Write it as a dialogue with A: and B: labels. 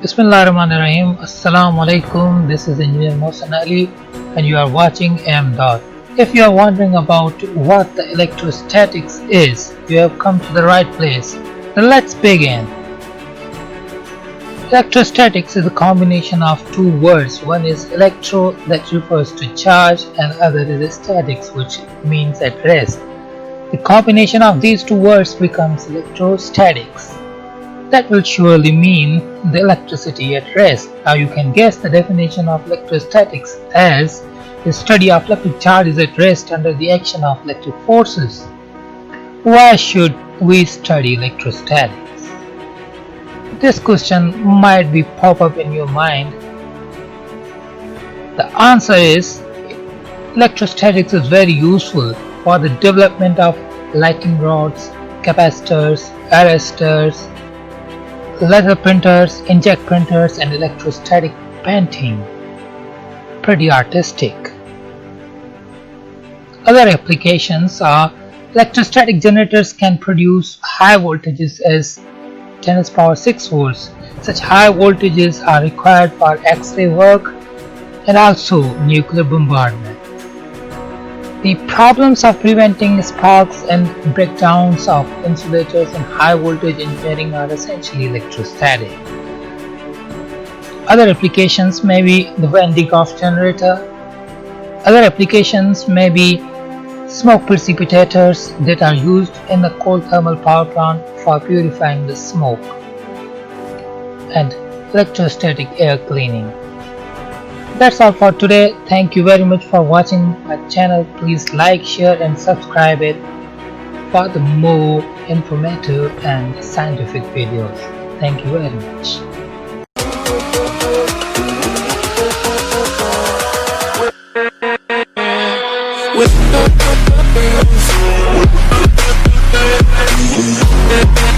A: Bismillahirrahmanirrahim. Assalamu alaikum. This is Engineer Mohsen Ali and you are watching AimDot. If you are wondering about what the electrostatics is, you have come to the right place. Then let's begin. Electrostatics is a combination of two words. One is electro, that refers to charge, and other is statics, which means at rest. The combination of these two words becomes electrostatics. That will surely mean the electricity at rest. Now you can guess the definition of electrostatics as the study of electric charges at rest under the action of electric forces. Why should we study electrostatics? This question might be pop up in your mind. The answer is electrostatics is very useful for the development of lightning rods, capacitors, arresters, laser printers, inkjet printers, and electrostatic painting. Pretty artistic. Other applications are electrostatic generators can produce high voltages as 10⁶ volts. Such high voltages are required for X-ray work and also nuclear bombardment. The problems of preventing sparks and breakdowns of insulators in high voltage engineering are essentially electrostatic. Other applications may be the Van de Graaff generator. Other applications may be smoke precipitators that are used in the coal thermal power plant for purifying the smoke, and electrostatic air cleaning. That's all for today. Thank you very much for watching my channel. Please like, share and subscribe it for the more informative and scientific videos. Thank you very much. With